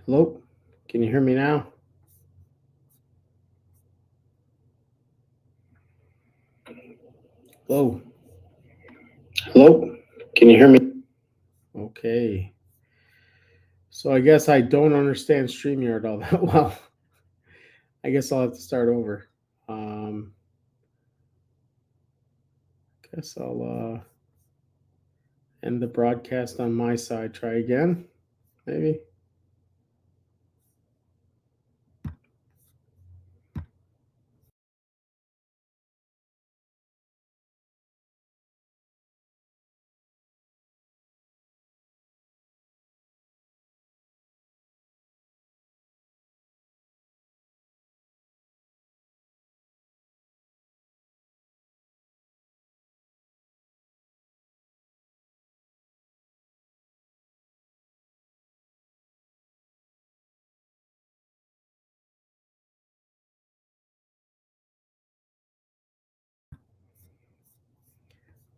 Hello? Can you hear me now? Hello? Hello? Can you hear me? Okay. So I guess I don't understand StreamYard all that well. I guess I'll have to start over. Um, guess I'll end the broadcast on my side. Try again, maybe.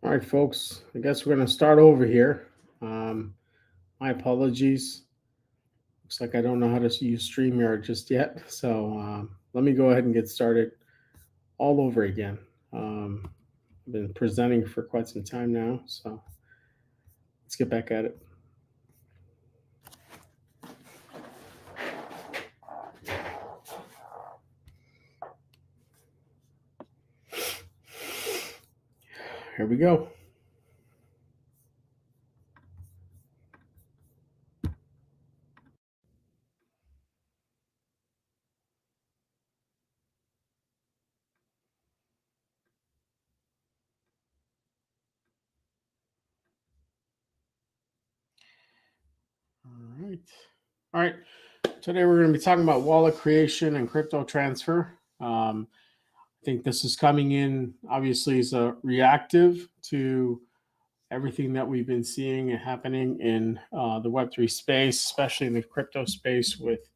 All right, folks. I guess we're going to start over here. Um, my apologies. Looks like I don't know how to use StreamYard just yet. So let me go ahead and get started all over again. I've been presenting for quite some time now. So let's get back at it. Here we go. All right. All right. Today we're going to be talking about wallet creation and crypto transfer. I think this is coming in obviously as a reactive to everything that we've been seeing and happening in the Web3 space, especially in the crypto space with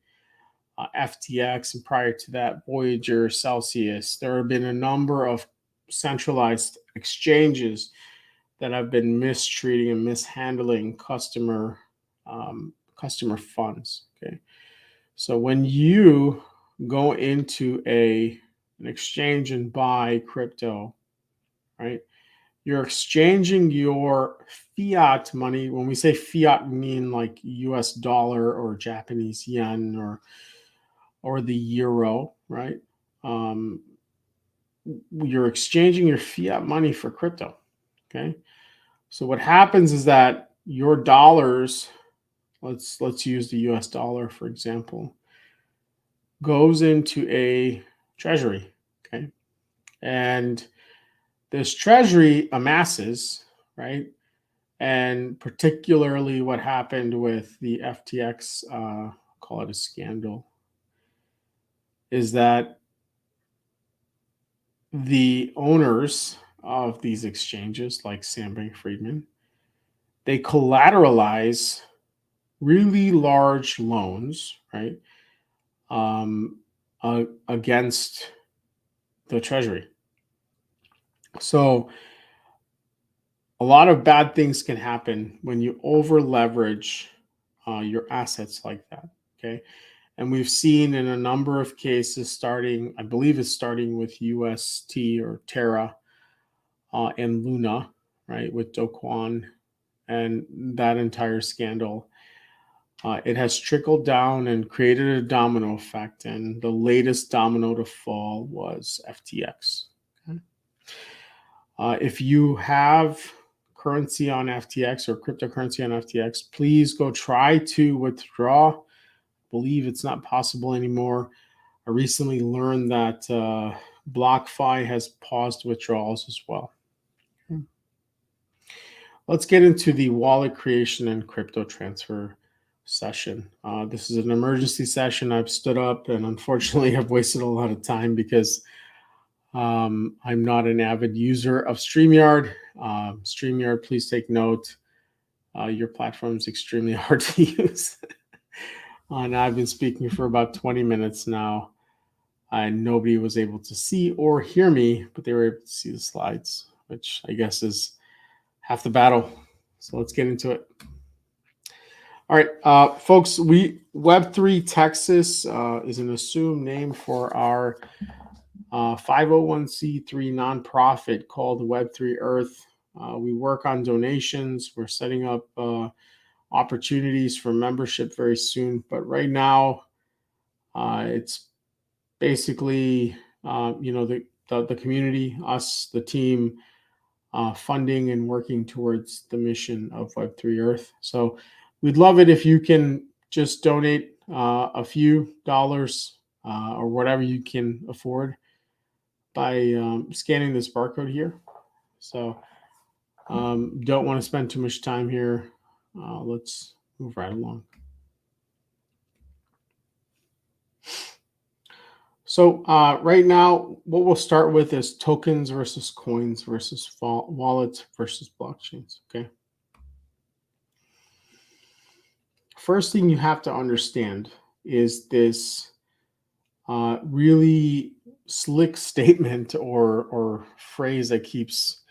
FTX and prior to that, Voyager, Celsius. There have been a number of centralized exchanges that have been mistreating and mishandling customer funds. Okay, so when you go into an exchange and buy crypto, right? You're exchanging your fiat money. When we say fiat, we mean like US dollar or Japanese yen or the euro, right? Um, you're exchanging your fiat money for crypto. Okay. So what happens is that your dollars, let's use the US dollar for example, goes into a treasury. Okay. And this treasury amasses, right? And particularly what happened with the FTX, call it a scandal, is that the owners of these exchanges, like Sam Bankman-Friedman, they collateralize really large loans, right, um, against the treasury. So a lot of bad things can happen when you over leverage your assets like that. Okay. And we've seen in a number of cases, starting, I believe it's starting with UST or Terra and Luna, right, with Do Kwon and that entire scandal. It has trickled down and created a domino effect. And the latest domino to fall was FTX. Okay. If you have currency on FTX or cryptocurrency on FTX, please go try to withdraw. I believe it's not possible anymore. I recently learned that BlockFi has paused withdrawals as well. Okay. Let's get into the wallet creation and crypto transfer session. This is an emergency session. I've stood up and unfortunately I've wasted a lot of time because I'm not an avid user of StreamYard. StreamYard, please take note. Your platform is extremely hard to use. And I've been speaking for about 20 minutes now. And nobody was able to see or hear me, but they were able to see the slides, which I guess is half the battle. So let's get into it. All right, folks. Web3 Texas is an assumed name for our 501c3 nonprofit called Web3 Earth. We work on donations. We're setting up opportunities for membership very soon. But right now, it's basically the community, us, the team, funding and working towards the mission of Web3 Earth. So we'd love it if you can just donate a few dollars or whatever you can afford by scanning this barcode here. So don't want to spend too much time here. Let's move right along. So right now, what we'll start with is tokens versus coins versus wallets versus blockchains. Okay. First thing you have to understand is this really slick statement or phrase that keeps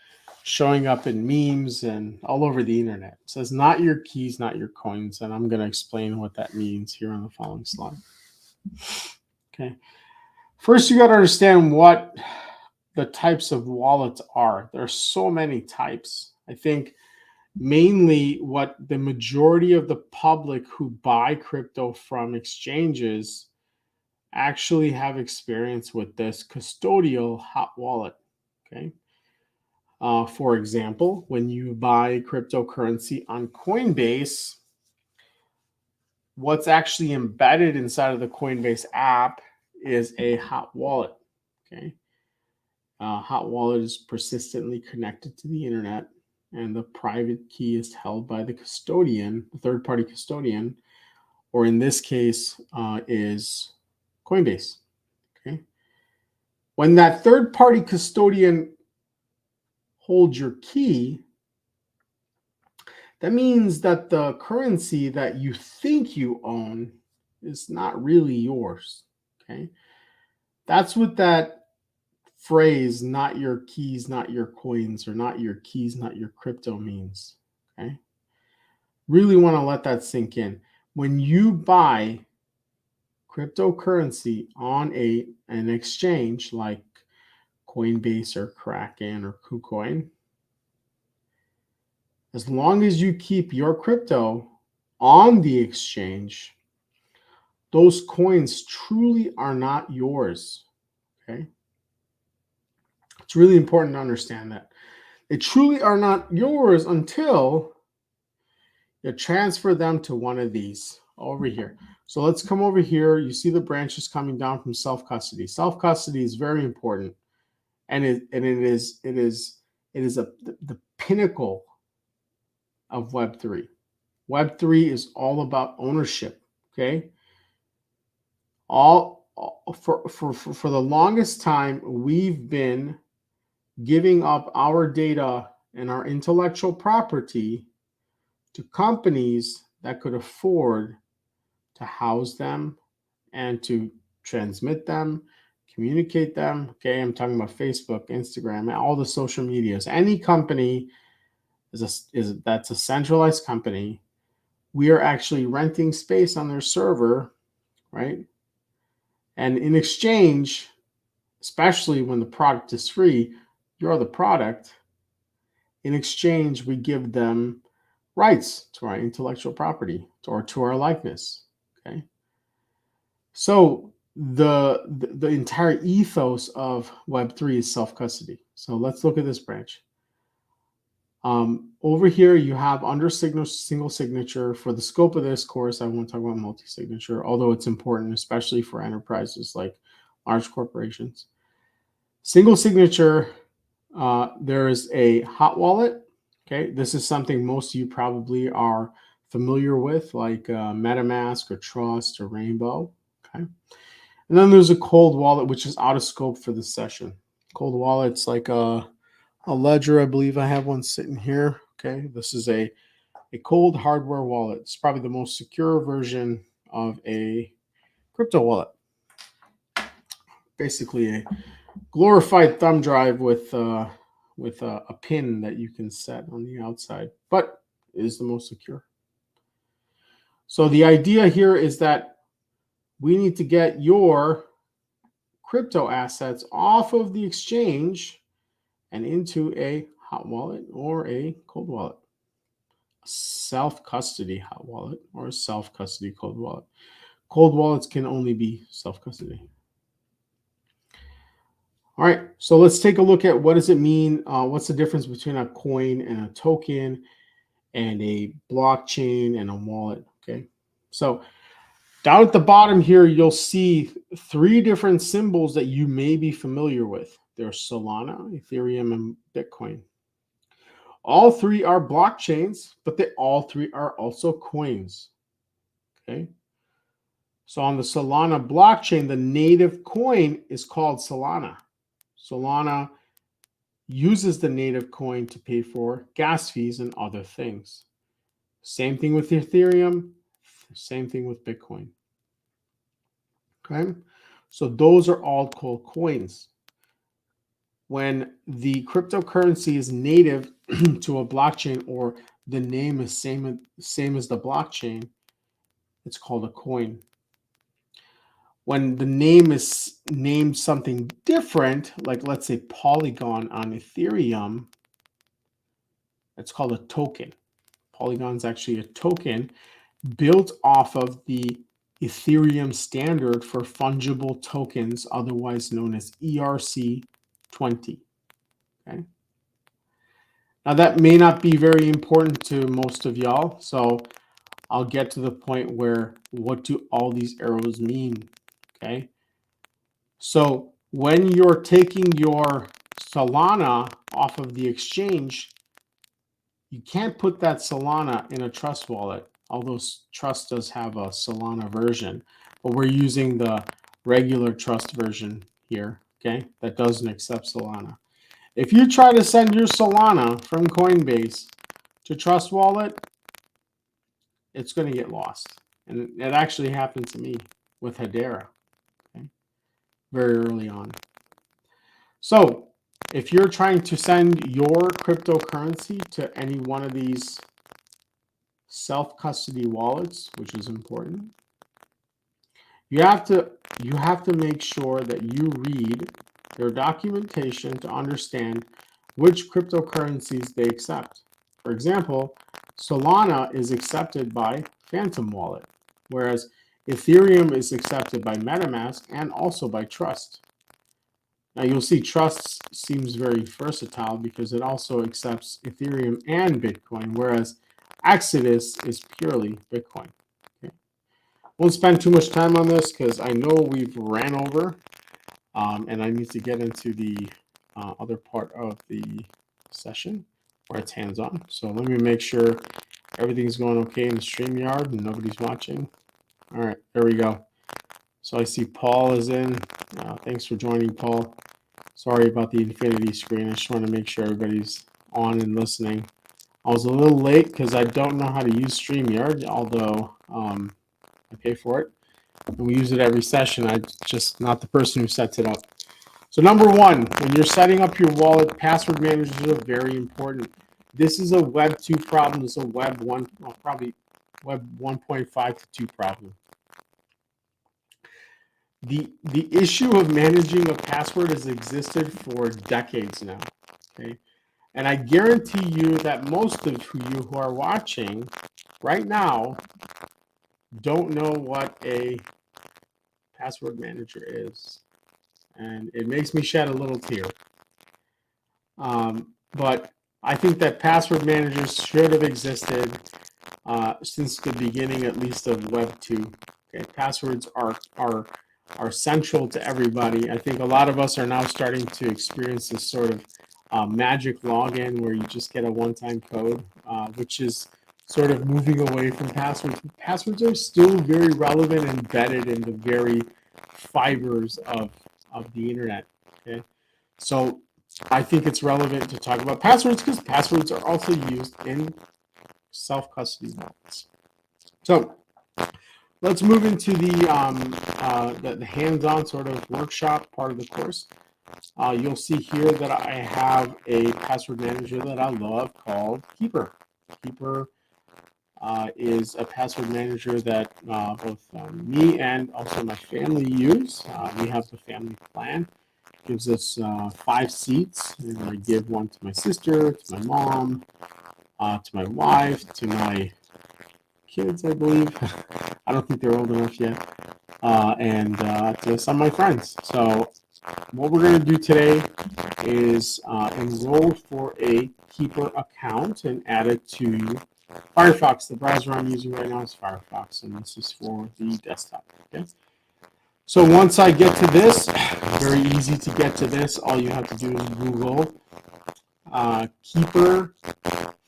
showing up in memes and all over the internet. It says, not your keys, not your coins. And I'm going to explain what that means here on the following slide. Okay. First, you got to understand what the types of wallets are. There are so many types. I think mainly what the majority of the public who buy crypto from exchanges actually have experience with this custodial hot wallet. Okay. For example, when you buy cryptocurrency on Coinbase, what's actually embedded inside of the Coinbase app is a hot wallet. Okay. Hot wallet is persistently connected to the internet, and the private key is held by the custodian, the third-party custodian, or in this case is Coinbase. Okay. When that third-party custodian holds your key, that means that the currency that you think you own is not really yours. Okay. That's what that phrase, not your keys, not your coins, or not your keys, not your crypto means. Okay. Really want to let that sink in. When you buy cryptocurrency on an exchange like Coinbase or Kraken or KuCoin, as long as you keep your crypto on the exchange, those coins truly are not yours. Okay. It's really important to understand that. They truly are not yours until you transfer them to one of these over here. So let's come over here. You see the branches coming down from self-custody. Self-custody is very important. And it is the pinnacle of Web3. Web3 is all about ownership. Okay. For the longest time, we've been giving up our data and our intellectual property to companies that could afford to house them and to transmit them, communicate them. Okay, I'm talking about Facebook, Instagram, all the social medias. Any company that's a centralized company. We are actually renting space on their server, right? And in exchange, especially when the product is free, you're the product. In exchange, we give them rights to our intellectual property or to our likeness. Okay. So the entire ethos of Web3 is self-custody. So let's look at this branch. Over here, you have under single signature. For the scope of this course, I won't talk about multi-signature, although it's important, especially for enterprises like large corporations. Single signature, there is a hot wallet. Okay, this is something most of you probably are familiar with, like MetaMask or Trust or Rainbow. Okay, and then there's a cold wallet, which is out of scope for this session. Cold wallet's like a ledger. I believe I have one sitting here. Okay, this is a cold hardware wallet. It's probably the most secure version of a crypto wallet. Basically, a glorified thumb drive with a pin that you can set on the outside, but it is the most secure. So the idea here is that we need to get your crypto assets off of the exchange and into a hot wallet or a cold wallet, a self-custody hot wallet or a self-custody cold wallet. Cold wallets can only be self-custody. All right, so let's take a look at what does it mean, what's the difference between a coin and a token and a blockchain and a wallet, okay? So down at the bottom here, you'll see three different symbols that you may be familiar with. There's Solana, Ethereum, and Bitcoin. All three are blockchains, but they all three are also coins, okay? So on the Solana blockchain, the native coin is called Solana. Solana uses the native coin to pay for gas fees and other things. Same thing with Ethereum, same thing with Bitcoin. Okay, so those are all called coins. When the cryptocurrency is native to a blockchain or the name is same as the blockchain, it's called a coin. When the name is named something different, like let's say Polygon on Ethereum, it's called a token. Polygon is actually a token built off of the Ethereum standard for fungible tokens, otherwise known as ERC-20. Okay. Now that may not be very important to most of y'all, so I'll get to the point where what do all these arrows mean? Okay. So when you're taking your Solana off of the exchange, you can't put that Solana in a trust wallet, although Trust does have a Solana version, but we're using the regular Trust version here, okay? That doesn't accept Solana. If you try to send your Solana from Coinbase to Trust Wallet, it's going to get lost. And it actually happened to me with Hedera, okay? Very early on. So if you're trying to send your cryptocurrency to any one of these self-custody wallets, which is important, you have to make sure that you read their documentation to understand which cryptocurrencies they accept. For example, Solana is accepted by Phantom Wallet, whereas Ethereum is accepted by MetaMask and also by Trust. Now you'll see Trust seems very versatile because it also accepts Ethereum and Bitcoin, whereas Exodus is purely Bitcoin. Okay. Won't spend too much time on this because I know we've ran over, and I need to get into the other part of the session where it's hands-on. So let me make sure everything's going okay in the StreamYard and nobody's watching. All right, there we go. So I see Paul is in. Thanks for joining, Paul. Sorry about the infinity screen. I just want to make sure everybody's on and listening. I was a little late because I don't know how to use StreamYard, although I pay for it. And we use it every session. I'm just not the person who sets it up. So number one, when you're setting up your wallet, password managers are very important. This is a Web 2 problem. It's a Web 1, well, probably Web 1.5 to 2 problem. The issue of managing a password has existed for decades now, okay? And I guarantee you that most of you who are watching right now don't know what a password manager is. And it makes me shed a little tear. But I think that password managers should have existed since the beginning, at least, of Web 2. Okay, passwords are central to everybody. I think a lot of us are now starting to experience this sort of magic login where you just get a one-time code, which is sort of moving away from passwords. Passwords are still very relevant and embedded in the very fibers of the internet. Okay, so I think it's relevant to talk about passwords because passwords are also used in self-custody wallets. So let's move into the hands-on sort of workshop part of the course. You'll see here that I have a password manager that I love called Keeper. Keeper is a password manager that both me and also my family use. We have the family plan. It gives us 5 seats, and I give one to my sister, to my mom, to my wife, to my kids, I believe. I don't think they're old enough yet, and to some of my friends. So what we're going to do today is enroll for a Keeper account and add it to Firefox. The browser I'm using right now is Firefox, and this is for the desktop. Okay. So once I get to this, very easy to get to this. All you have to do is Google Keeper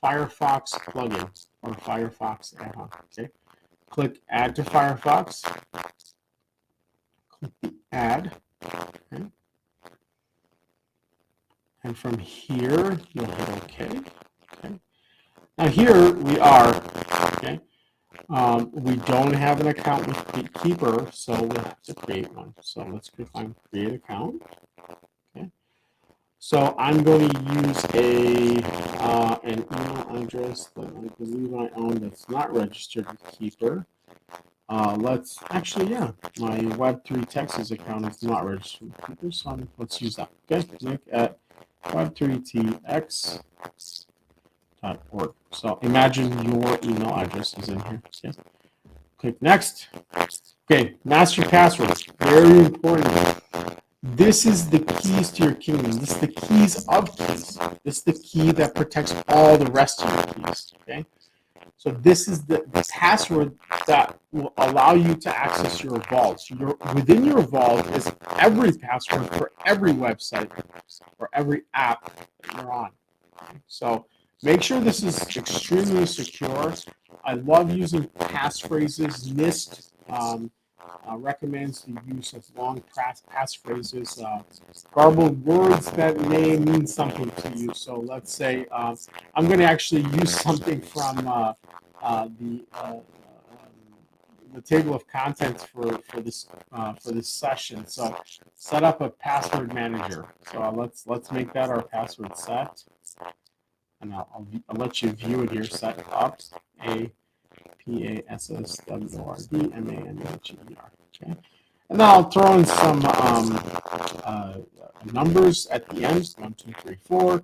Firefox plugin or Firefox add-on. Okay. Click Add to Firefox. Click the Add. Okay. And from here, you'll hit OK. Okay. Now here we are. Okay. We don't have an account with Keeper, so we'll have to create one. So let's go find Create Account. Okay. So I'm going to use an email address that I believe I own that's not registered with Keeper. Let's actually, yeah, my Web3 Texas account is not registered with Keeper, so let's use that. Okay. Look at web3tx.org. So imagine your email address is in here. Okay. Click next. Okay, master password. Very important. This is the keys to your kingdom. This is the keys of keys. This is the key that protects all the rest of your keys. Okay. So this is the password that will allow you to access your vaults. Within your vault is every password for every website or every app that you're on. So make sure this is extremely secure. I love using passphrases. NIST recommends the use of long passphrases, garbled words that may mean something to you. So let's say I'm going to actually use something from the table of contents for this session. So set up a password manager. So let's make that our password set, and I'll let you view it here. Set up a passwordmanager. Okay, and then I'll throw in some numbers at the end. 1, 2, 3, 4.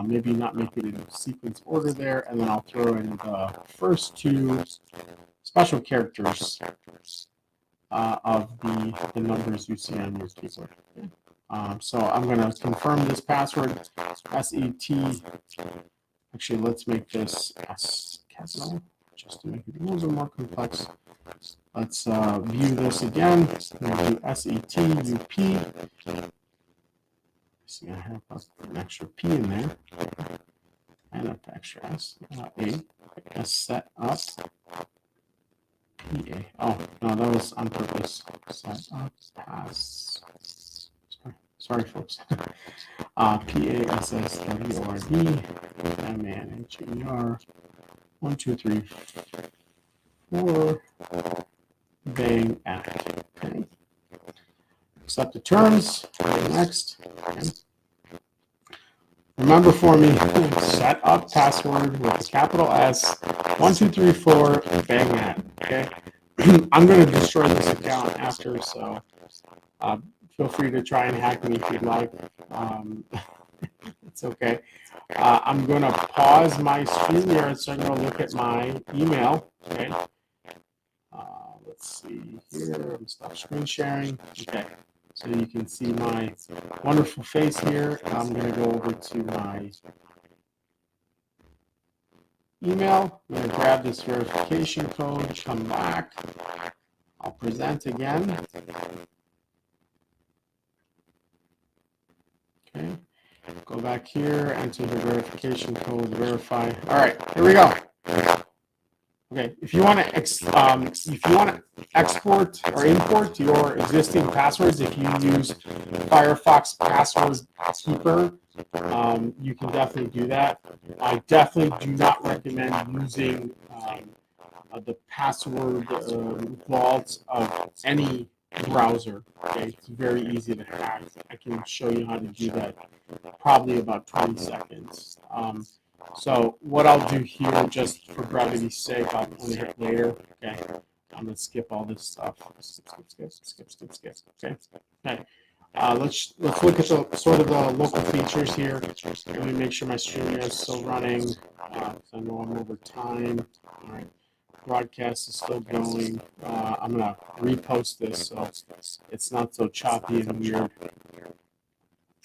Maybe not make it in sequence order there, and then I'll throw in the first 2 special characters of the numbers you see on your keyboard. Okay. So I'm going to confirm this password, SET. Actually, let's make this S capital, just to make it a little bit more complex. Let's view this again. We'll do SETUP. See, I have an extra P in there, and an extra S. A set up. PA. Oh, no, that was on purpose. Set up pass. Sorry folks. PASSWORD MANHER 1, 2, 3, 4. Bang act. Okay. Accept the terms. Next. Okay. Remember for me, set up password with a capital S, 1, 2, 3, 4, bang act. Okay. I'm going to destroy this account after, so feel free to try and hack me if you'd like. It's okay. I'm going to pause my screen here, so I'm going to look at my email. Okay. Let's see here. I'm going to stop screen sharing. Okay. So you can see my wonderful face here. I'm going to go over to my email. I'm going to grab this verification code, come back. I'll present again. Okay. Go back here, enter the verification code, verify. All right, here we go. Okay, if you want to export or import your existing passwords, if you use Firefox Password Keeper, you can definitely do that. I definitely do not recommend using the password vault of any browser. Okay, it's very easy to hack. I can show you how to do that probably about 20 seconds. So what I'll do here, just for brevity's sake, I'm going to hit later. Okay. I'm going to skip all this stuff. Skip. Okay. Let's look at the sort of the local features here. Let me make sure my stream is still running. I know I'm over time. All right. Broadcast is still going. I'm going to repost this so it's not so choppy and weird.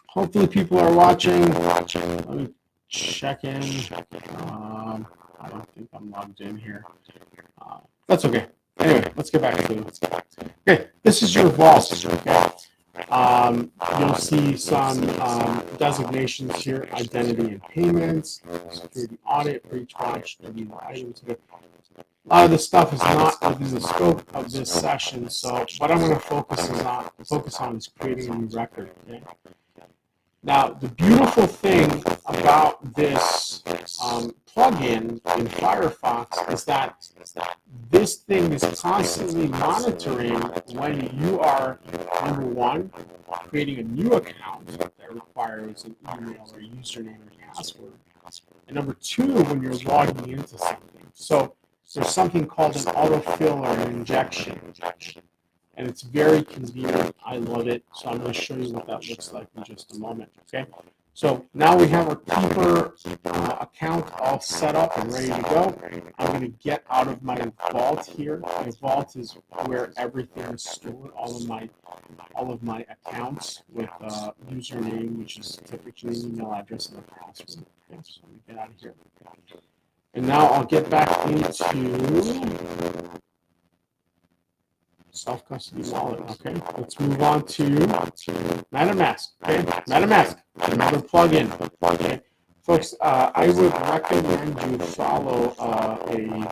Hopefully people are watching. Let me check in. I don't think I'm logged in here. That's okay. Anyway, let's get back to it. Okay, this is your vault. Okay. You'll see some designations here: identity and payments, security audit, breach watch, illegal items. A lot of this stuff is not within the scope of this session, so what I'm going to focus on is creating a new record. Okay. Now, the beautiful thing about this plugin in Firefox is that this thing is constantly monitoring when you are, number one, creating a new account that requires an email or username or password, and number two, when you're logging into something. So there's something called an autofill or an injection. And it's very convenient. I love it. So I'm going to show you what that looks like in just a moment. Okay. So now we have our Keeper account all set up and ready to go. I'm going to get out of my vault here. My vault is where everything is stored. All of my accounts with username, which is typically an email address and a password. Okay. So let me get out of here. And now I'll get back into self-custody wallet. Okay, let's move on to MetaMask. Okay, MetaMask, another plugin. Okay, folks, I would recommend you follow an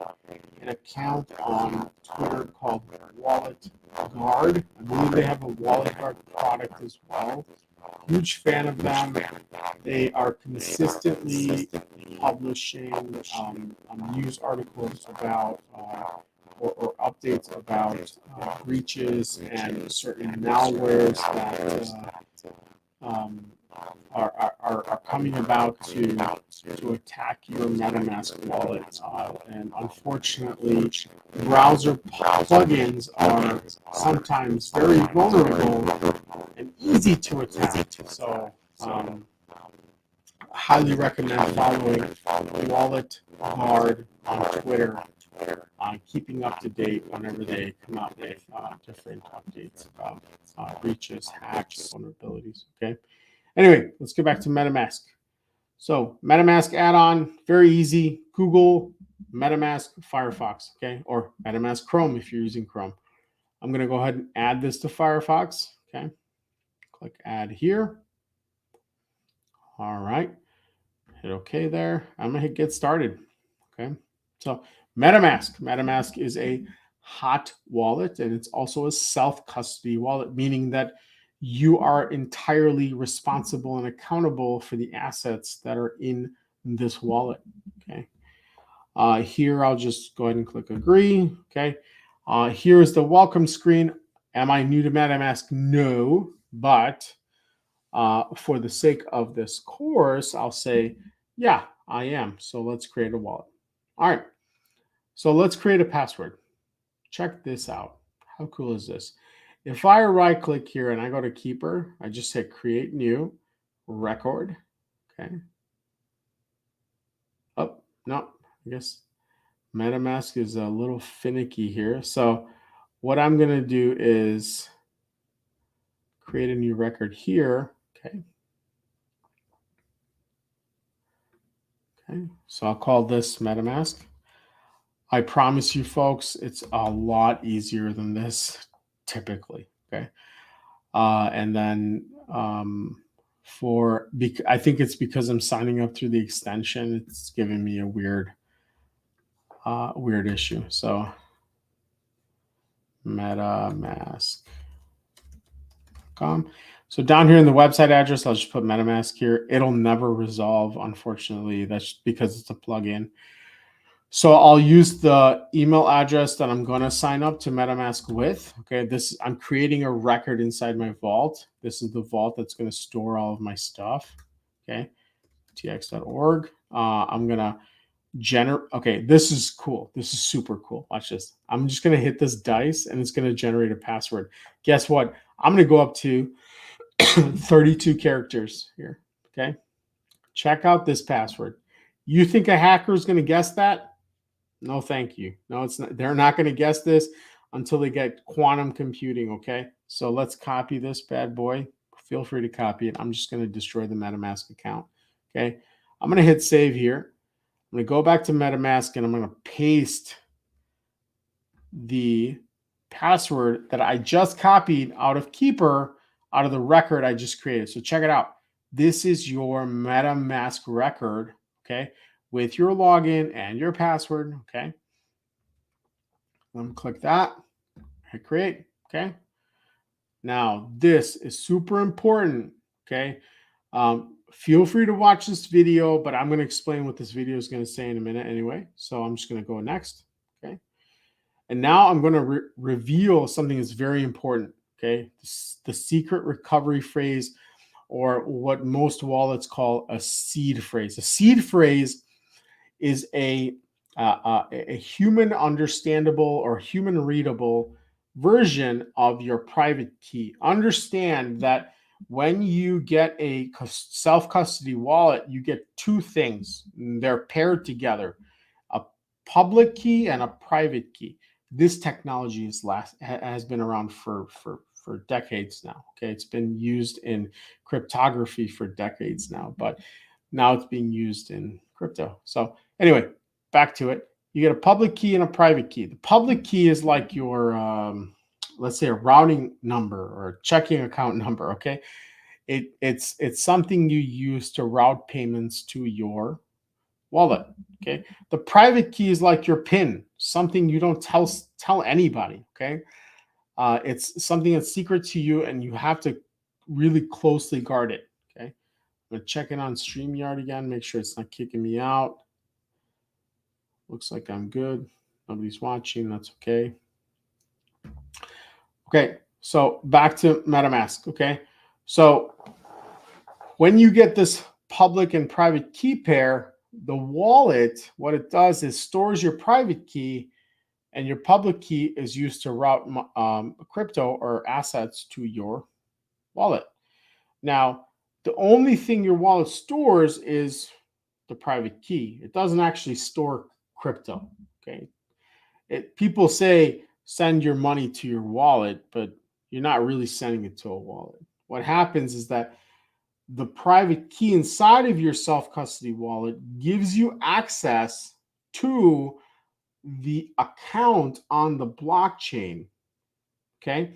account on Twitter called Wallet Guard. I believe they have a Wallet Guard product as well. Huge fan of them. They are consistently publishing news articles about or updates about breaches and certain malwares that are coming about to attack your MetaMask wallet. And unfortunately, browser plugins are sometimes very vulnerable and easy to attack. So highly recommend following Wallet Guard on Twitter, keeping up to date whenever they come out with different updates about breaches, hacks, vulnerabilities. Okay. Anyway, let's get back to MetaMask. So MetaMask add-on, very easy. Google MetaMask Firefox, okay, or MetaMask Chrome if you're using Chrome. I'm going to go ahead and add this to Firefox. Okay. Click add here. All right. Hit OK there. I'm going to hit get started. Okay. So MetaMask is a hot wallet, and it's also a self-custody wallet, meaning that you are entirely responsible and accountable for the assets that are in this wallet. Okay. Here, I'll just go ahead and click agree. Okay. Here is the welcome screen. Am I new to MetaMask? No, but for the sake of this course, I'll say, yeah, I am. So let's create a wallet. All right. So let's create a password. Check this out. How cool is this? If I right click here and I go to Keeper, I just hit create new record. Okay. Oh, no, I guess MetaMask is a little finicky here. So what I'm going to do is create a new record here. Okay. Okay. So I'll call this MetaMask. I promise you folks, it's a lot easier than this typically. Okay. And then I think it's because I'm signing up through the extension, it's giving me a weird issue. So MetaMask.com. So down here in the website address, I'll just put MetaMask here. It'll never resolve, unfortunately. That's because it's a plugin. So I'll use the email address that I'm going to sign up to MetaMask with. Okay, I'm creating a record inside my vault. This is the vault that's going to store all of my stuff. Okay, tx.org. I'm going to generate. Okay, this is cool. This is super cool. Watch this. I'm just going to hit this dice and it's going to generate a password. Guess what? I'm going to go up to 32 characters here. Okay. Check out this password. You think a hacker is going to guess that? No, thank you. No, it's not. They're not going to guess this until they get quantum computing. Okay. So let's copy this bad boy. Feel free to copy it. I'm just going to destroy the MetaMask account. Okay. I'm going to hit save here. I'm going to go back to MetaMask and I'm going to paste the password that I just copied out of Keeper, out of the record I just created. So check it out. This is your MetaMask record, okay, with your login and your password, okay. Let me click that, hit create, okay. Now, this is super important, okay. Feel free to watch this video, but I'm going to explain what this video is going to say in a minute anyway. So I'm just going to go next, okay. And now I'm going to reveal something that's very important, okay? The secret recovery phrase, or what most wallets call a seed phrase. A seed phrase is a human understandable or human readable version of your private key. Understand that when you get a self-custody wallet, you get two things. They're paired together, a public key and a private key. This technology has been around for decades now. Okay, it's been used in cryptography for decades now, but now it's being used in crypto. So anyway, back to it. You get a public key and a private key. The public key is like your, let's say, a routing number or a checking account number. Okay, it's something you use to route payments to your wallet. Okay, the private key is like your PIN, something you don't tell anybody. Okay, it's something that's secret to you, and you have to really closely guard it. Okay, I'm gonna check it on StreamYard again, make sure it's not kicking me out. Looks like I'm good. Nobody's watching. That's okay. Okay, so back to MetaMask. Okay, so when you get this public and private key pair, the wallet, what it does is stores your private key, and your public key is used to route crypto or assets to your wallet. Now, the only thing your wallet stores is the private key. It doesn't actually store crypto. Okay, people say send your money to your wallet, but you're not really sending it to a wallet. What happens is that the private key inside of your self-custody wallet gives you access to the account on the blockchain. Okay.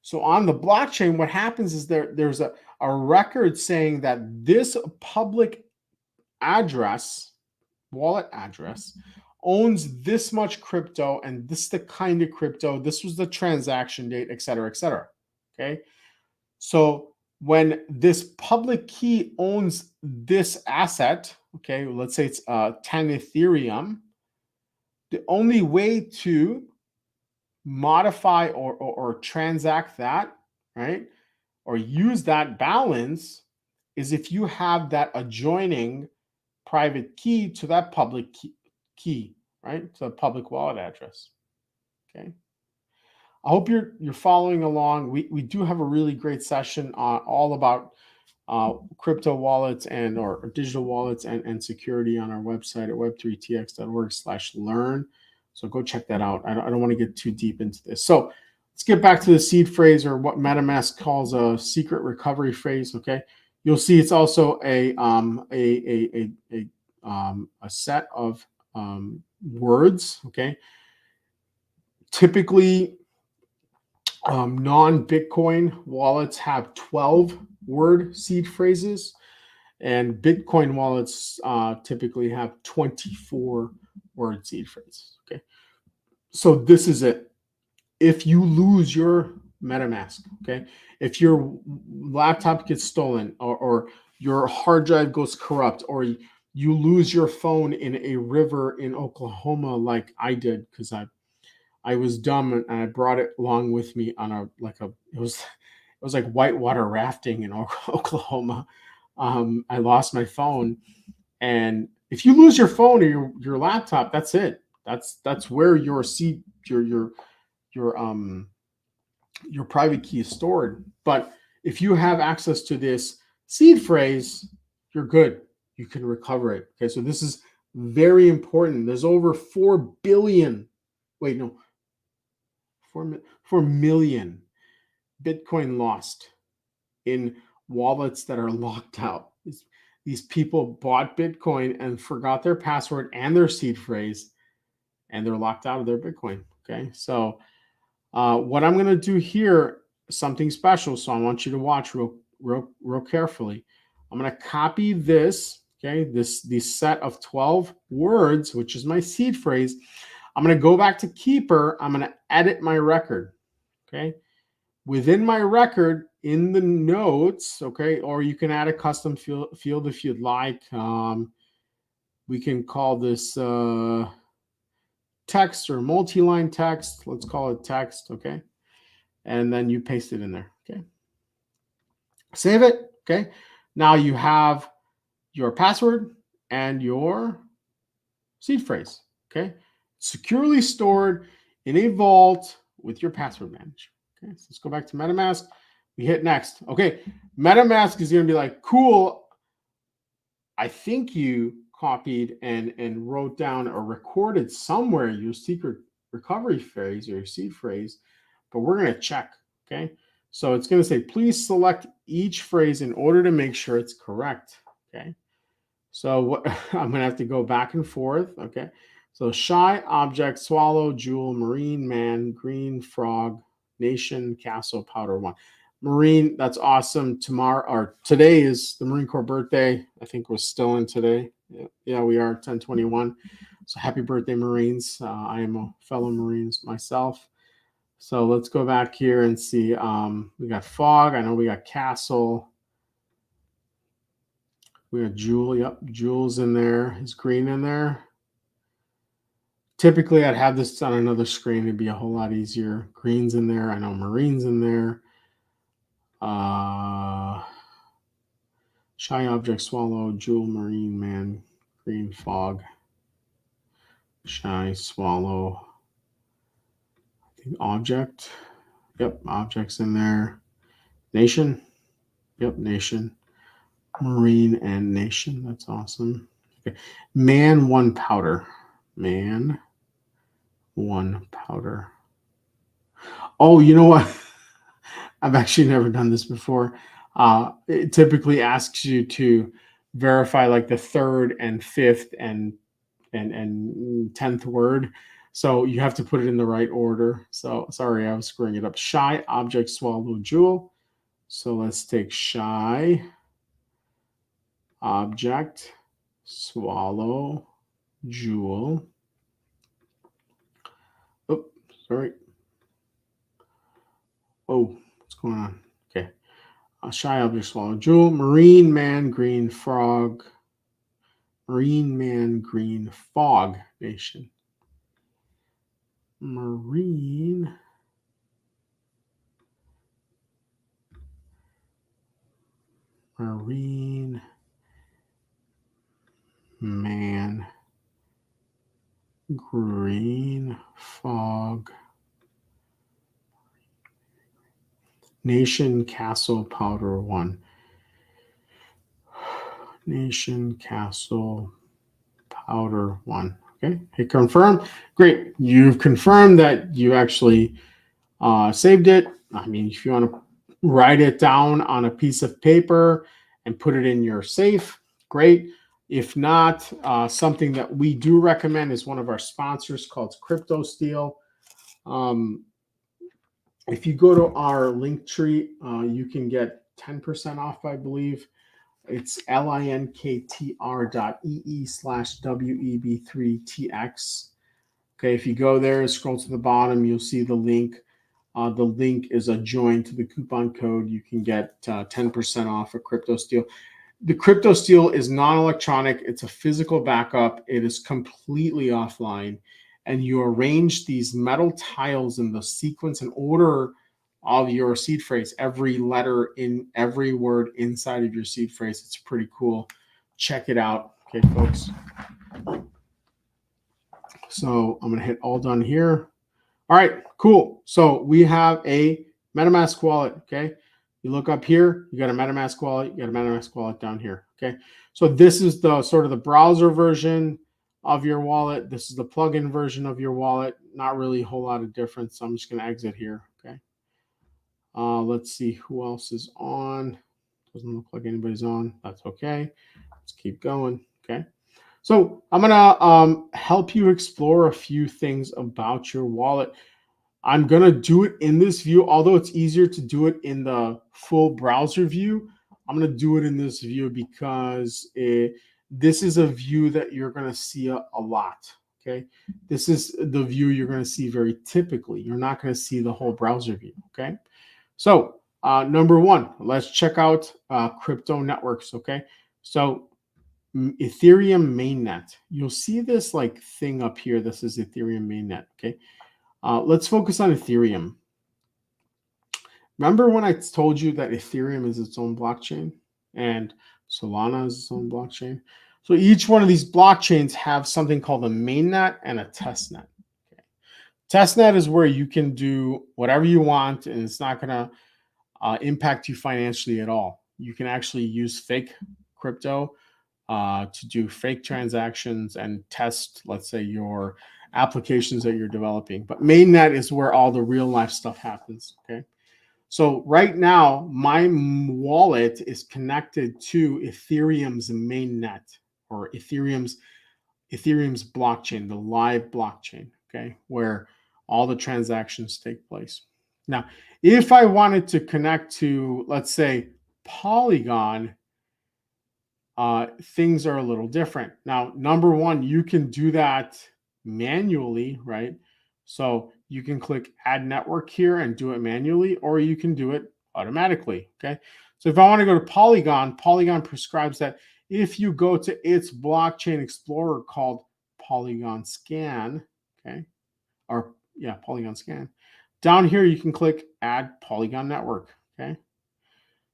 So on the blockchain, what happens is there's a record saying that this public address, wallet address, owns this much crypto, and this is the kind of crypto, this was the transaction date, et cetera, et cetera. Okay. So when this public key owns this asset, okay, let's say it's 10 Ethereum, the only way to modify or transact that, right, or use that balance is if you have that adjoining private key to that public key, right, to the public wallet address. Okay. I hope you're following along. We do have a really great session on all about crypto wallets and or digital wallets and security on our website at web3tx.org/learn. So go check that out. I don't want to get too deep into this. So let's get back to the seed phrase, or what MetaMask calls a secret recovery phrase. Okay, you'll see it's also a set of words. Okay, typically non-Bitcoin wallets have 12-word seed phrases, and Bitcoin wallets typically have 24-word seed phrases. Okay, so this is it. If you lose your MetaMask, okay, if your laptop gets stolen, or your hard drive goes corrupt, or you lose your phone in a river in Oklahoma, like I did, because I was dumb and I brought it along with me on it was like whitewater rafting in Oklahoma. I lost my phone, and If you lose your phone or your laptop, that's it. That's where your your your private key is stored. But if you have access to this seed phrase, you're good. You can recover it. Okay, so this is very important. There's over 4 billion, wait, no, 4 million Bitcoin lost in wallets that are locked out. These people bought Bitcoin and forgot their password and their seed phrase, and they're locked out of their Bitcoin. Okay, so what I'm going to do here, something special. So I want you to watch real carefully. I'm going to copy this. Okay, this set of 12 words, which is my seed phrase. I'm going to go back to Keeper. I'm going to edit my record. Okay, within my record in the notes. Okay, or you can add a custom field if you'd like. We can call this text or multi-line text. Let's call it text. Okay. And then you paste it in there. Okay. Save it. Okay. Now you have your password and your seed phrase. Okay. Securely stored in a vault with your password manager. Okay. So let's go back to MetaMask. We hit next. Okay. MetaMask is going to be like, cool. I think you copied and wrote down or recorded somewhere your secret recovery phrase or your seed phrase, but we're going to check. Okay. So it's going to say, please select each phrase in order to make sure it's correct. Okay. So what I'm going to have to go back and forth. Okay. So shy, object, swallow, jewel, marine, man, green, frog, nation, castle, powder, one. Marine, that's awesome. Tomorrow or today is the Marine Corps birthday. I think we're still in today. Yeah, we are 10/21. So happy birthday, Marines. I am a fellow Marines myself. So let's go back here and see. We got fog. I know we got castle. We got jewel. Yep, jewel's in there. Is green in there? Typically, I'd have this on another screen. It'd be a whole lot easier. Green's in there. I know marine's in there. Shy object, swallow, jewel, marine, man, green, fog. Shy, swallow. I think object. Yep, object's in there. Nation. Yep, nation. Marine and nation. That's awesome. Okay. Man, one powder. Man, one powder. Oh, you know what? I've actually never done this before. It typically asks you to verify like the third and fifth and 10th word. So you have to put it in the right order. So sorry, I was screwing it up. Shy, object, swallow, jewel. So let's take shy, object, swallow, jewel. Oh, sorry. Oh, what's going on? Okay. Shy, object, swallow, jewel. Marine, man, green, frog. Marine, man, green, fog, nation. Marine. Marine. Man. Green, fog. Nation, castle, powder, one. Nation, castle, powder, one. Okay, hit confirm. Great. You've confirmed that you actually saved it. I mean, if you want to write it down on a piece of paper and put it in your safe, great. If not, something that we do recommend is one of our sponsors called Crypto Steel. If you go to our link tree, you can get 10% off, I believe. It's linktr.ee/WEB3TX. Okay, if you go there and scroll to the bottom, you'll see the link. The link is a join to the coupon code. You can get 10% off of Crypto Steel. The Crypto Steel is non-electronic. It's a physical backup. It is completely offline. And you arrange these metal tiles in the sequence and order of your seed phrase, every letter in every word inside of your seed phrase. It's pretty cool. Check it out. Okay, folks. So I'm going to hit all done here. All right, cool. So we have a MetaMask wallet. Okay. You look up here, you got a MetaMask wallet, you got a MetaMask wallet down here. Okay. So this is the sort of the browser version of your wallet. This is the plugin version of your wallet. Not really a whole lot of difference. So I'm just going to exit here. Okay. Let's see who else is on. Doesn't look like anybody's on. That's okay. Let's keep going. Okay. So I'm going to help you explore a few things about your wallet. I'm going to do it in this view, although it's easier to do it in the full browser view. I'm going to do it in this view because this is a view that you're going to see a lot. Okay. This is the view you're going to see very typically. You're not going to see the whole browser view. Okay. So number one, let's check out crypto networks. Okay. So Ethereum mainnet. You'll see this like thing up here. This is Ethereum mainnet. Okay. Let's focus on Ethereum. Remember when I told you that Ethereum is its own blockchain and Solana is its own blockchain? So each one of these blockchains have something called a mainnet and a testnet. Okay. Testnet is where you can do whatever you want and it's not going to impact you financially at all. You can actually use fake crypto to do fake transactions and test, let's say, your applications that you're developing. But mainnet is where all the real life stuff happens. Okay. So right now, my wallet is connected to Ethereum's mainnet or Ethereum's blockchain, the live blockchain. Okay, where all the transactions take place. Now, if I wanted to connect to, let's say, Polygon, things are a little different. Now, number one, you can do that manually, right? So you can click add network here and do it manually, or you can do it automatically. Okay. So if I want to go to Polygon, Polygon prescribes that if you go to its blockchain explorer called Polygon Scan, okay, or yeah, Polygon Scan, down here you can click add Polygon network. Okay.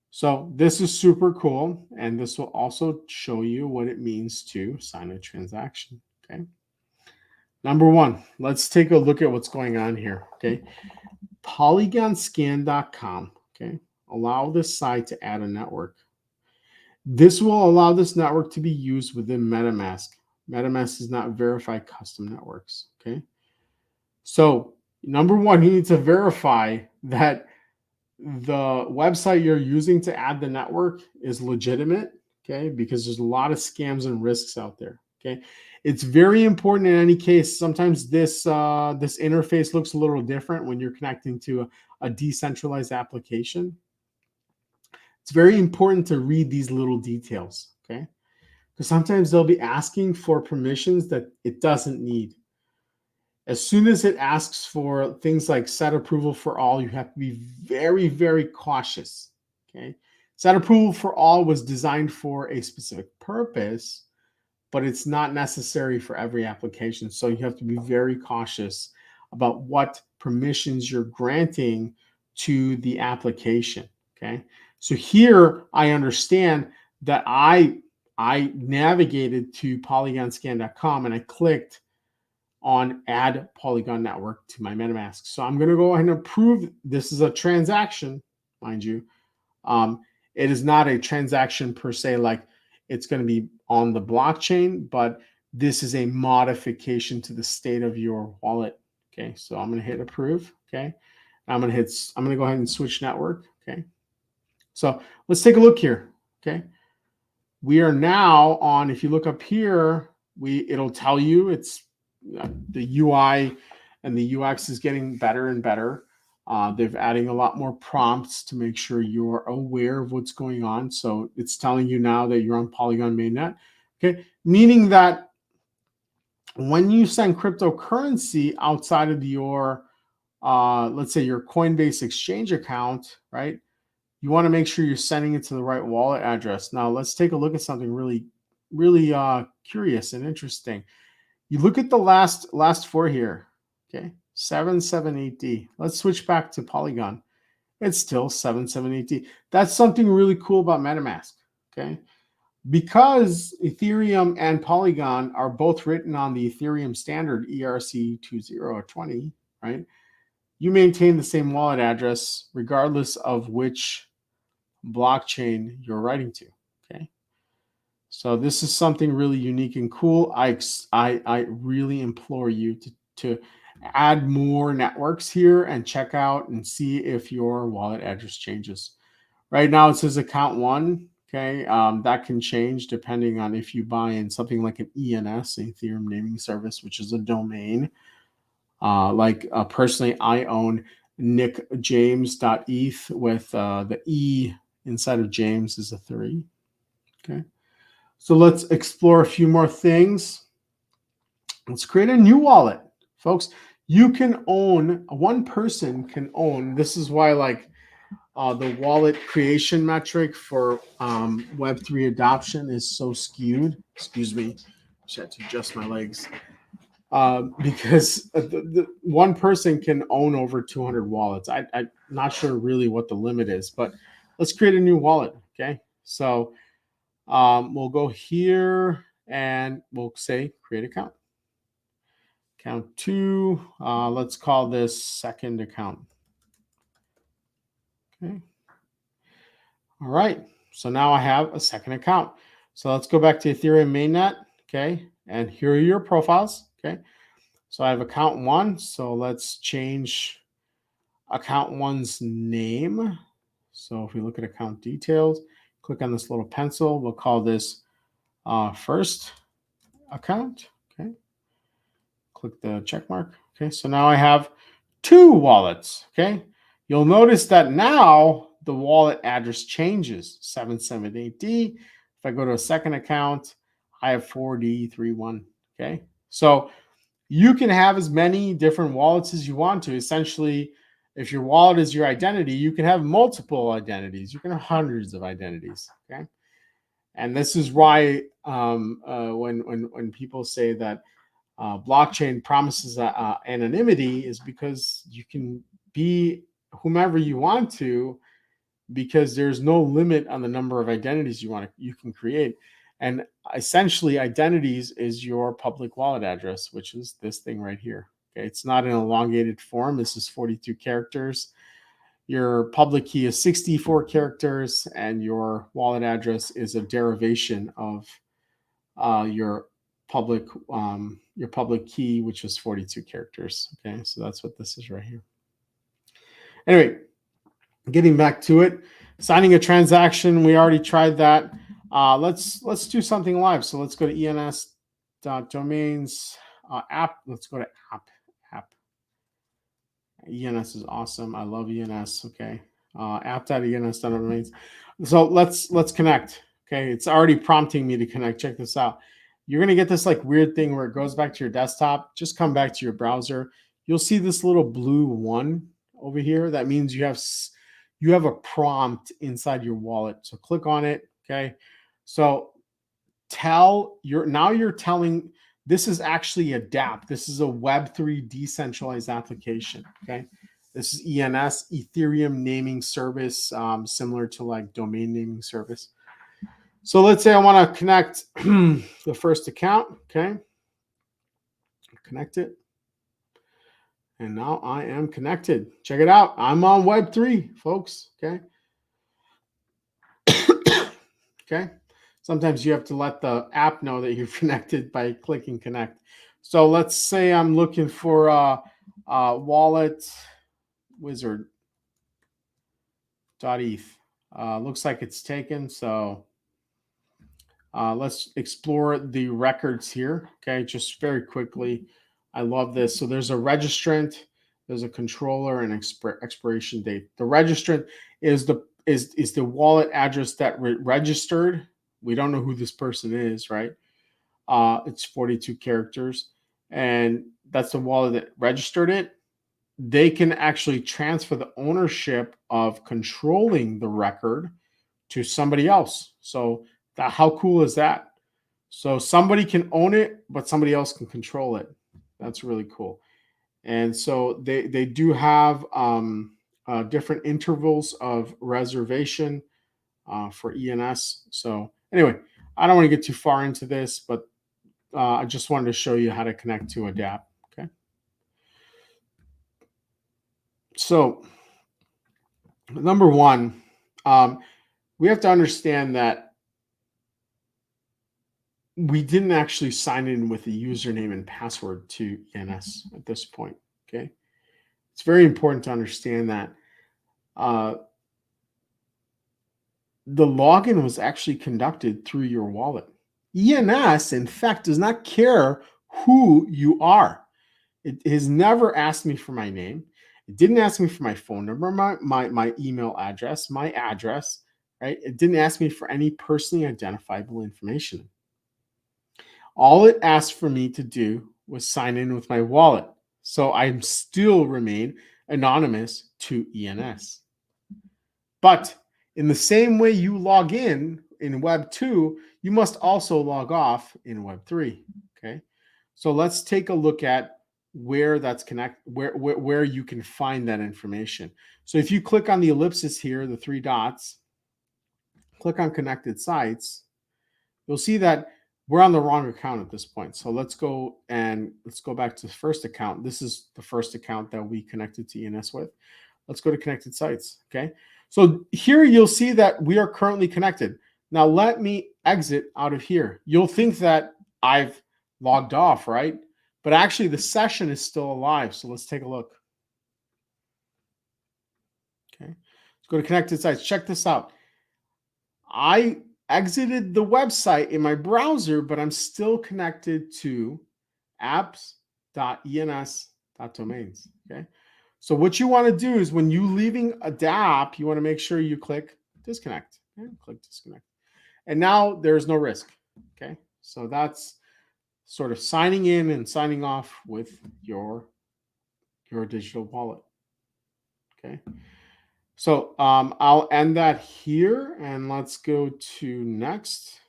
So this is super cool, and this will also show you what it means to sign a transaction, okay? Number one, let's take a look at what's going on here, okay? Polygonscan.com, okay? Allow this site to add a network. This will allow this network to be used within MetaMask. MetaMask does not verify custom networks, okay? So number one, you need to verify that the website you're using to add the network is legitimate, okay? Because there's a lot of scams and risks out there, okay? It's very important in any case. Sometimes this this interface looks a little different when you're connecting to a decentralized application. It's very important to read these little details, okay? Because sometimes they'll be asking for permissions that it doesn't need. As soon as it asks for things like set approval for all, you have to be very, very cautious. Okay. Set approval for all was designed for a specific purpose, but it's not necessary for every application. So you have to be very cautious about what permissions you're granting to the application. Okay. So here I understand that I navigated to polygonscan.com and I clicked on add Polygon network to my MetaMask. So I'm going to go ahead and approve. This is a transaction, mind you. It is not a transaction per se, like it's going to be on the blockchain, but this is a modification to the state of your wallet. Okay, so I'm going to hit approve. Okay, I'm going to go ahead and switch network. Okay, so let's take a look here. Okay, we are now on. If you look up here, it'll tell you it's the UI and the UX is getting better and better. They're adding a lot more prompts to make sure you're aware of what's going on. So it's telling you now that you're on Polygon mainnet. Okay, meaning that when you send cryptocurrency outside of your, let's say your Coinbase exchange account, right? You want to make sure you're sending it to the right wallet address. Now let's take a look at something really, really curious and interesting. You look at the last four here, okay? 778D. Let's switch back to Polygon. It's still 778D. That's something really cool about MetaMask, okay? Because Ethereum and Polygon are both written on the Ethereum standard ERC2020, right? You maintain the same wallet address regardless of which blockchain you're writing to. Okay. So this is something really unique and cool. I really implore you to add more networks here and check out and see if your wallet address changes. Right now it says account one. Okay, that can change depending on if you buy in something like an ENS, Ethereum Naming Service, which is a domain. Personally, I own nickjames.eth with the E inside of James is a 3. Okay, so let's explore a few more things. Let's create a new wallet, folks. You can own, one person can own, this is why the wallet creation metric for Web3 adoption is so skewed. Excuse me, I just had to adjust my legs. Because the one person can own over 200 wallets. I'm not sure really what the limit is, but let's create a new wallet. Okay, so we'll go here and we'll say create account. Account 2. Let's call this second account. Okay. All right. So now I have a second account. So let's go back to Ethereum mainnet. Okay. And here are your profiles. Okay. So I have account 1. So let's change account 1's name. So if we look at account details, click on this little pencil. We'll call this first account. Okay. Click the check mark. Okay. So now I have 2 wallets. Okay. You'll notice that now the wallet address changes 778D. If I go to a second account, I have 4D31. Okay. So you can have as many different wallets as you want to. Essentially, if your wallet is your identity, you can have multiple identities. You can have hundreds of identities. Okay. And this is why when people say that blockchain promises anonymity is because you can be whomever you want to, because there's no limit on the number of identities you can create. And essentially identities is your public wallet address, which is this thing right here. Okay, it's not an elongated form. This is 42 characters. Your public key is 64 characters, and your wallet address is a derivation of your public key, which is 42 characters. Okay, so that's what this is right here. Anyway, getting back to it, signing a transaction, we already tried that. Let's do something live. So let's go to ens.domains app. Let's go to app. ENS is awesome. I love ENS. Okay, app.ens.domains. So let's connect. Okay, it's already prompting me to connect. Check this out. You're gonna get this like weird thing where it goes back to your desktop. Just come back to your browser. You'll see this little blue 1 over here. That means you have a prompt inside your wallet. So click on it. Okay. So you're telling, this is actually a dApp. This is a Web3 decentralized application. Okay. This is ENS, Ethereum Naming Service, similar to like domain naming service. So let's say I want to connect the first account. Okay. Connect it. And now I am connected. Check it out. I'm on Web3, folks. Okay. Okay. Sometimes you have to let the app know that you're connected by clicking connect. So let's say I'm looking for a wallet wizard.eth. Looks like it's taken. So let's explore the records here. Okay. Just very quickly. I love this. So there's a registrant, there's a controller, and expiration date. The registrant is the wallet address that registered. We don't know who this person is, right? It's 42 characters, and that's the wallet that registered it. They can actually transfer the ownership of controlling the record to somebody else. So how cool is that? So somebody can own it, but somebody else can control it. That's really cool. And so they do have different intervals of reservation for ENS. So anyway, I don't want to get too far into this, but I just wanted to show you how to connect to a dApp. Okay. So number one, we have to understand that we didn't actually sign in with a username and password to ENS at this point. Okay. It's very important to understand that the login was actually conducted through your wallet. ENS, in fact, does not care who you are. It has never asked me for my name. It didn't ask me for my phone number, my email address, my address, right? It didn't ask me for any personally identifiable information. All it asked for me to do was sign in with my wallet. So I still remain anonymous to ENS. But in the same way you log in Web 2, you must also log off in Web 3. Okay. So let's take a look at where that's where you can find that information. So if you click on the ellipsis here, the three dots, click on connected sites, you'll see that we're on the wrong account at this point. So let's go back to the first account. This is the first account that we connected to ENS with. Let's go to connected sites. Okay. So here you'll see that we are currently connected. Now let me exit out of here. You'll think that I've logged off, right? But actually the session is still alive. So let's take a look. Okay. Let's go to connected sites. Check this out. I exited the website in my browser, but I'm still connected to apps.ens.domains. Okay. So what you want to do is when you leaving a dApp, you want to make sure you click disconnect. Okay? Click disconnect. And now there's no risk. Okay. So that's sort of signing in and signing off with your digital wallet. Okay. So I'll end that here and let's go to next.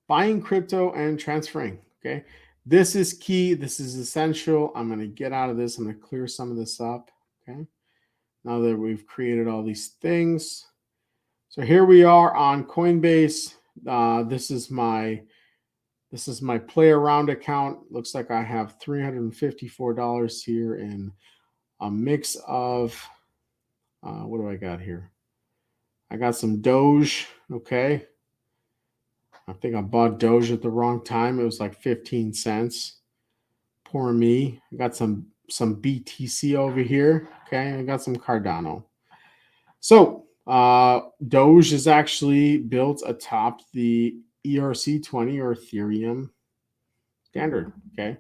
Buying crypto and transferring. Okay. This is key. This is essential. I'm going to get out of this. I'm going to clear some of this up. Okay. Now that we've created all these things. So here we are on Coinbase. This is my play around account. Looks like I have $354 here in a mix of, what do I got here? I got some Doge. Okay. I think I bought Doge at the wrong time. It was like 15 cents. Poor me. I got some BTC over here. Okay. I got some Cardano. So Doge is actually built atop the ERC20 or Ethereum standard. Okay.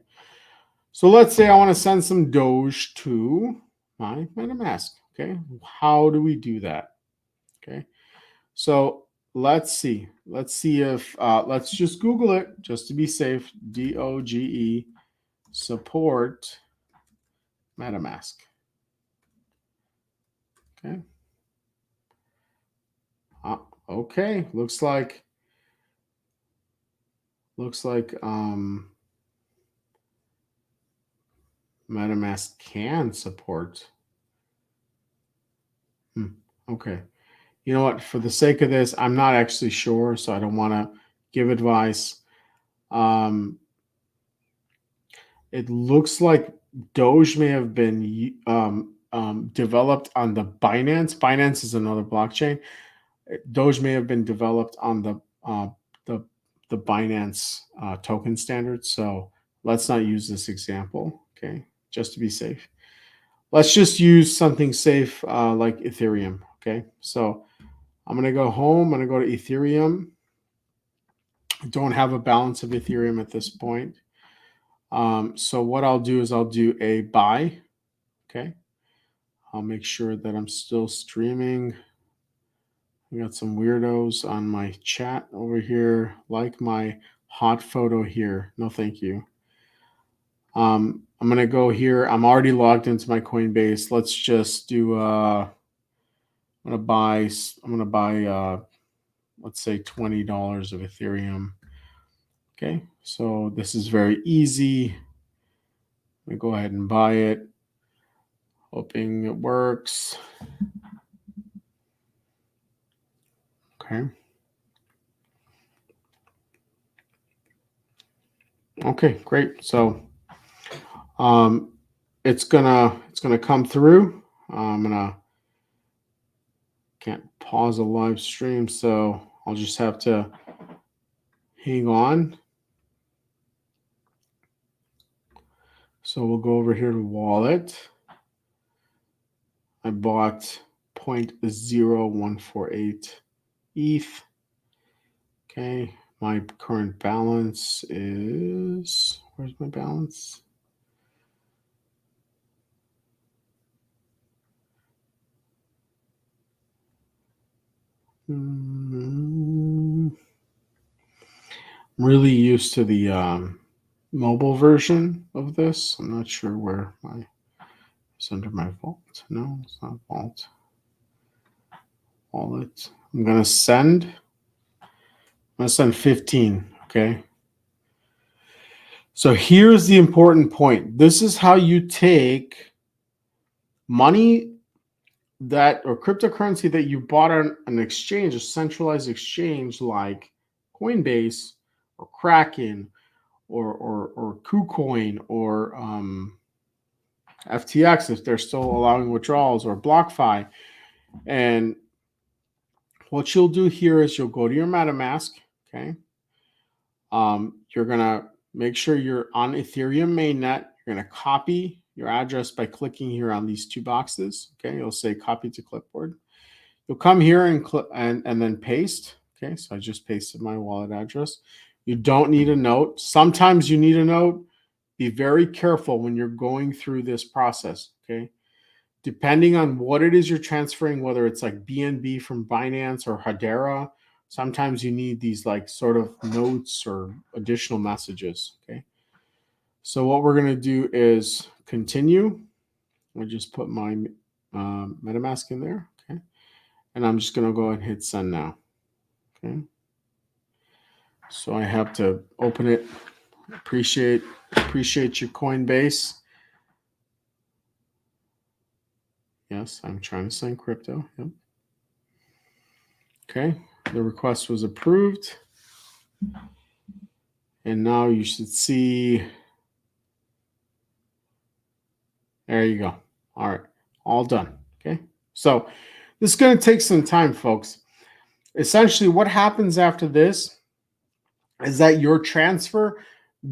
So let's say I want to send some Doge to my MetaMask. Okay. How do we do that? Okay. So let's see. Let's see if let's just Google it just to be safe. DOGE support MetaMask. Okay. Okay. Looks like MetaMask can support. Okay. You know what? For the sake of this, I'm not actually sure, so I don't want to give advice. It looks like Doge may have been developed on the Binance. Binance is another blockchain. Doge may have been developed on the Binance token standard. So let's not use this example. Okay, just to be safe. Let's just use something safe like Ethereum. Okay, so I'm gonna go home. I'm gonna go to Ethereum. I don't have a balance of Ethereum at this point. So what I'll do is I'll do a buy. Okay. I'll make sure that I'm still streaming. I got some weirdos on my chat over here, like my hot photo here. No, thank you. I'm going to go here. I'm already logged into my Coinbase. Let's just do, I'm going to buy, let's say $20 of Ethereum. Okay. So this is very easy. I'm going to go ahead and buy it. Hoping it works. Okay. Okay, great. So it's gonna come through. I'm gonna can't pause a live stream, so I'll just have to hang on. So we'll go over here to wallet. I bought 0.0148 ETH. Okay, my current balance is, where's my balance? I'm really used to the mobile version of this. I'm not sure where it's under my vault. No, it's not vault. Wallet. I'm gonna send 15. Okay. So here's the important point. This is how you take money that or cryptocurrency that you bought on an exchange, a centralized exchange like Coinbase or Kraken or KuCoin or FTX if they're still allowing withdrawals, or BlockFi. And what you'll do here is you'll go to your MetaMask. Okay. You're gonna make sure you're on Ethereum mainnet. You're gonna copy your address by clicking here on these two boxes. Okay, you'll say copy to clipboard. You'll come here and then paste. Okay, so I just pasted my wallet address. You don't need a note. Sometimes you need a note. Be very careful when you're going through this process. Okay, depending on what it is you're transferring, whether it's like BNB from Binance or Hedera, sometimes you need these like sort of notes or additional messages. Okay. So what we're going to do is continue. I just put my MetaMask in there. Okay. And I'm just going to go ahead and hit send now. Okay. So I have to open it. Appreciate your Coinbase. Yes, I'm trying to send crypto. Yep. Okay. The request was approved. And now you should see, there you go. All right, all done. Okay. So this is going to take some time, folks. Essentially, what happens after this is that your transfer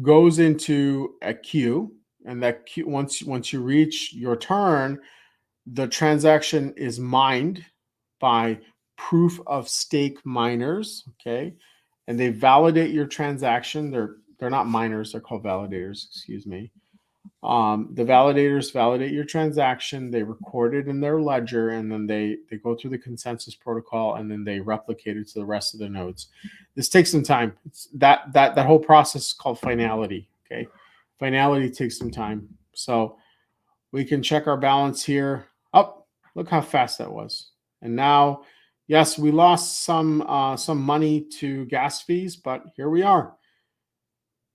goes into a queue, and that queue, once you reach your turn, the transaction is mined by proof of stake miners. Okay. And they validate your transaction. They're not miners, they're called validators, excuse me. The validators validate your transaction, they record it in their ledger, and then they go through the consensus protocol, and then they replicate it to the rest of the nodes. This takes some time. That whole process is called finality. Okay, finality takes some time. So we can check our balance here. Oh, look how fast that was. And now, yes, we lost some money to gas fees, but here we are.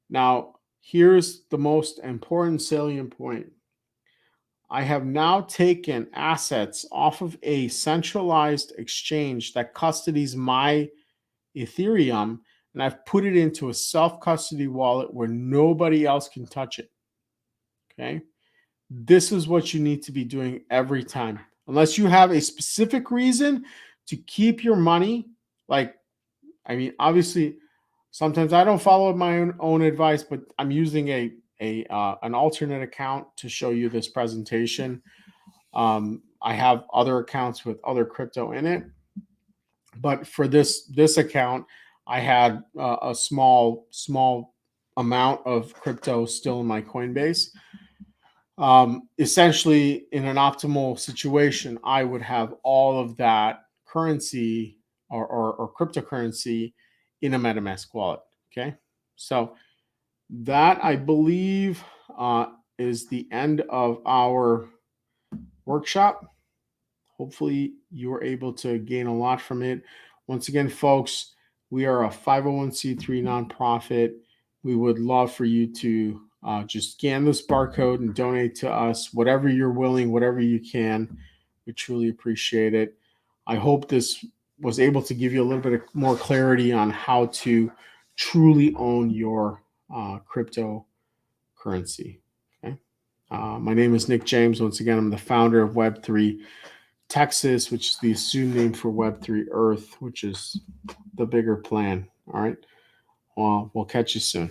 Now, here's the most important salient point. I have now taken assets off of a centralized exchange that custodies my Ethereum, and I've put it into a self-custody wallet where nobody else can touch it. Okay. This is what you need to be doing every time. Unless you have a specific reason to keep your money, like, I mean, obviously, sometimes I don't follow my own advice, but I'm using an alternate account to show you this presentation. I have other accounts with other crypto in it, but for this account, I had a small amount of crypto still in my Coinbase. Essentially, in an optimal situation, I would have all of that currency or cryptocurrency in a MetaMask wallet. Okay, so that, I believe, is the end of our workshop. Hopefully, you were able to gain a lot from it. Once again, folks, we are a 501c3 nonprofit. We would love for you to just scan this barcode and donate to us, whatever you're willing, whatever you can. We truly appreciate it. I hope this was able to give you a little bit more clarity on how to truly own your cryptocurrency. Okay. My name is Nick James. Once again, I'm the founder of Web3 Texas, which is the assumed name for Web3 Earth, which is the bigger plan. All right. Well, we'll catch you soon.